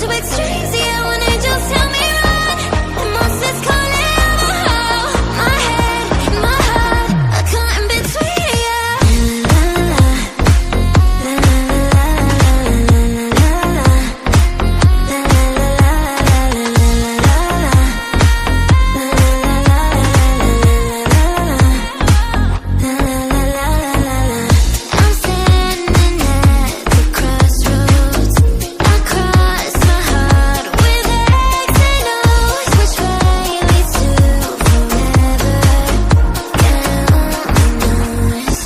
to extremes, yeah, when angels tell me run. And monsters calling out my head, my heart, I caught in between, yeah. I'm standing at the crossroads. I cross my heart with X and O's. Which way leads to forever? God only knows.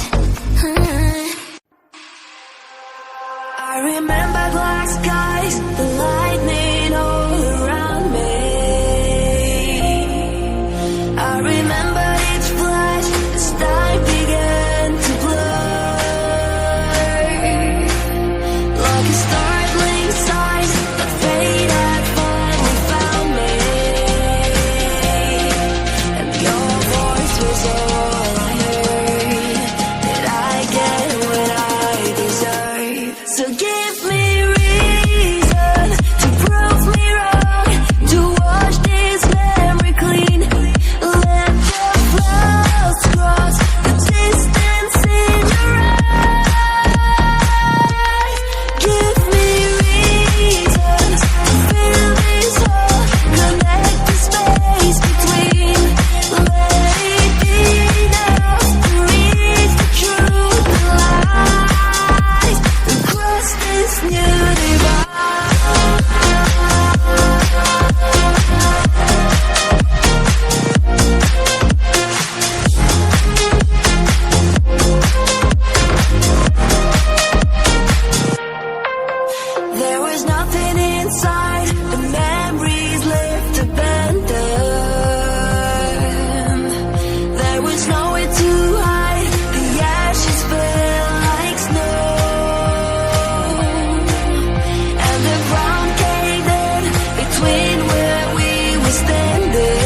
I remember black skies, the lightning all around me. I remember each flash as time began to blur. Like a startling sign that fate had finally found me. And your voice was all I heard. Did I get what I deserve? So give me reason to prove me wrong, to wash this memory clean. Let the clouds cross the distance in your eyes. Give me reason to fill this hole, connect the space between. Let it be enough to reach the truth, the lies, and cross this new divide. There was nothing inside, the memories left abandoned. There was nowhere to hide, the ashes fell like snow. And the ground caved in between where we were standing.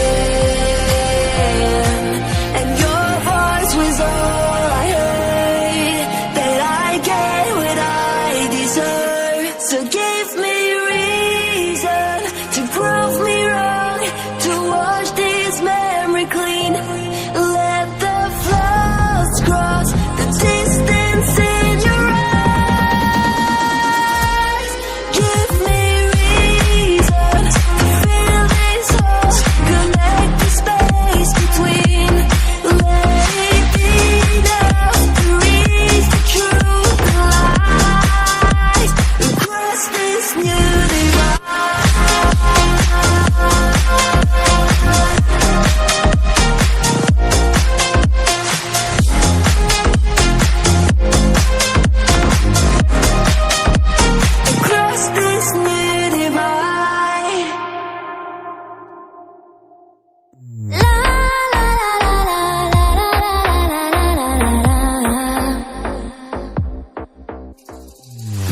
And your voice was all I heard. That I get what I deserve. So give me reason to prove me wrong, to wash this memory clean. Let the floods cross the distance in your eyes. Give me reason to fill this hole, connect the space between. Let it be enough to reach the truth, the lies, and cross this new divide. Cross this new divide. La la la la la la la la la.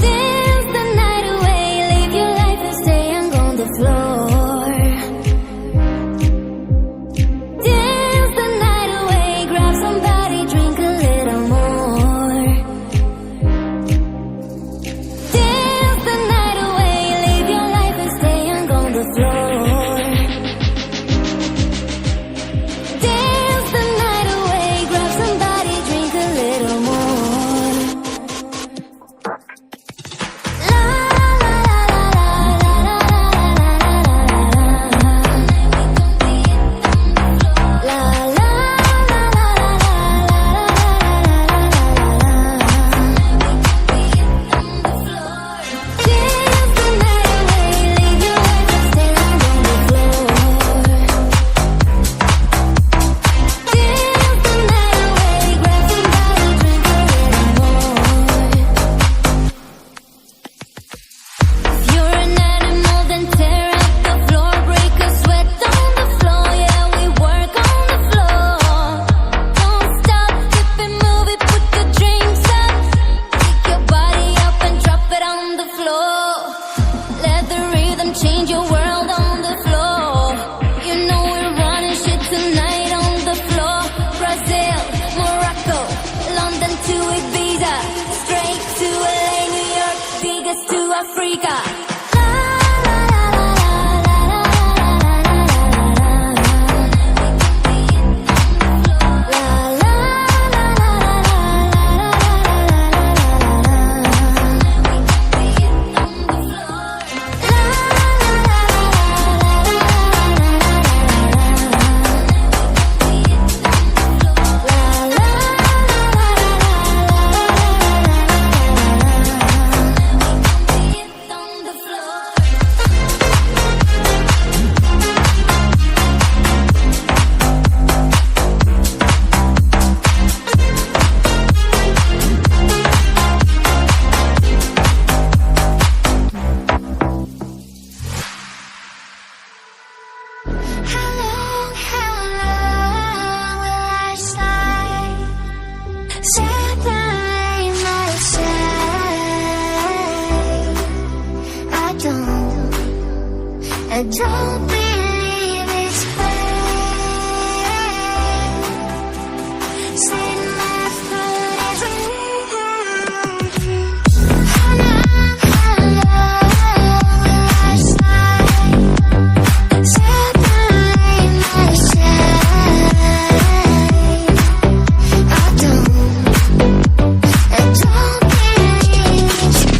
Dance the night away, live your life and stay hung on the floor. Dance the night away, grab somebody, drink a little more. Dance the night away, live your life and stay hung on the floor. Dance the night away, grab somebody, drink a little more. La la la la la la la la la. La la la la Dance the night away, live your life and stay hung on the floor. Dance the night away, grab somebody, drink a little more. If you're an animal, then tear up the floor, break a sweat on the floor, yeah, we work on the floor. Don't stop, keep it moving, put your dreams up. Pick your body up and drop it on the floor. Let the rhythm change your world on the floor. You know we're running shit tonight on the floor. Brazil, Morocco, London to Ibiza, straight to LA, New York, Vegas to Africa. La I don't believe it's fake. Set my foot as how long will I slide? Separate myself. I don't believe it's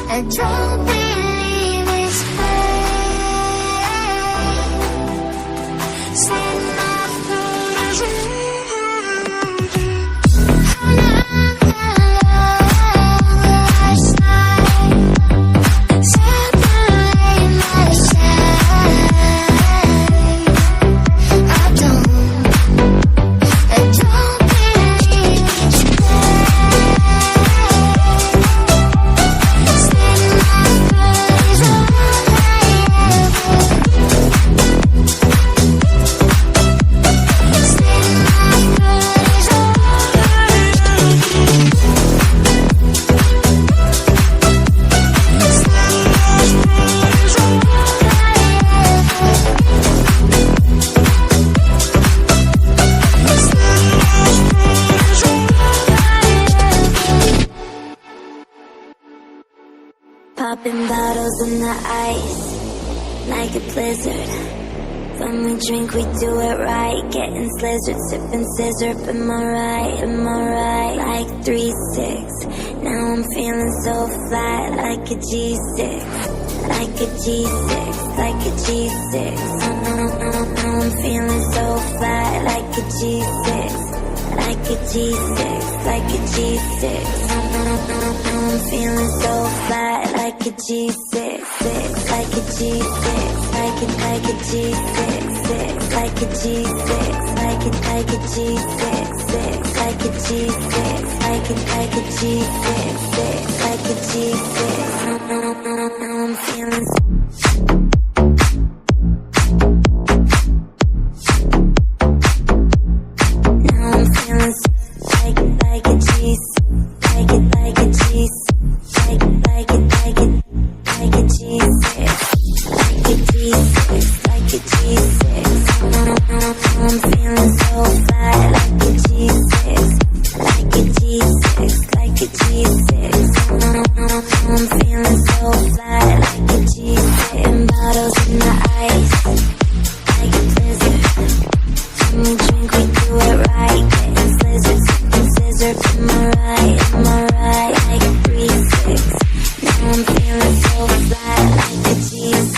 I don't believe it's fake. Set my foot as how long will I slide? Separate myself. I don't believe it's popping bottles in the ice, like a blizzard. When we drink, we do it right. Getting slizzard, sipping scissor. Am I right? Like 3-6. Now I'm feeling so flat, like a G6. Like a G6, like a G6. Now I'm feeling so flat, like a G6. Like a G6, like a G6. Now I'm feeling so flat, like a G6, like a G6, like a G6, like a G6, like a G6, like a G6, like a G6, like a G6. Now I'm feeling. Like a cheese, like a cheese, like a cheese, like a cheese, like a cheese. I'm feeling so flat, like a cheese, like a cheese, like a cheese. I'm feeling so flat, like a cheese. Getting bottles in the ice, like a blizzard. When we drink, we do it right. Getting slizzard, sipping scissor. Am I right? Like 3-6. Now I'm feeling so flat, like a G6.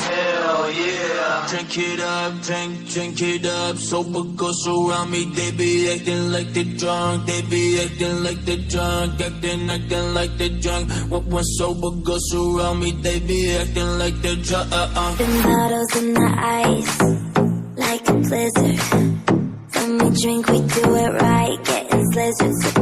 Hell yeah. Drink it up. Sober girls around me, they be acting like they drunk. Acting like they drunk. When sober girls around me, they be acting like they're drunk. Popping bottles in the ice, like a blizzard. When we drink, we do it right. Getting slizzard.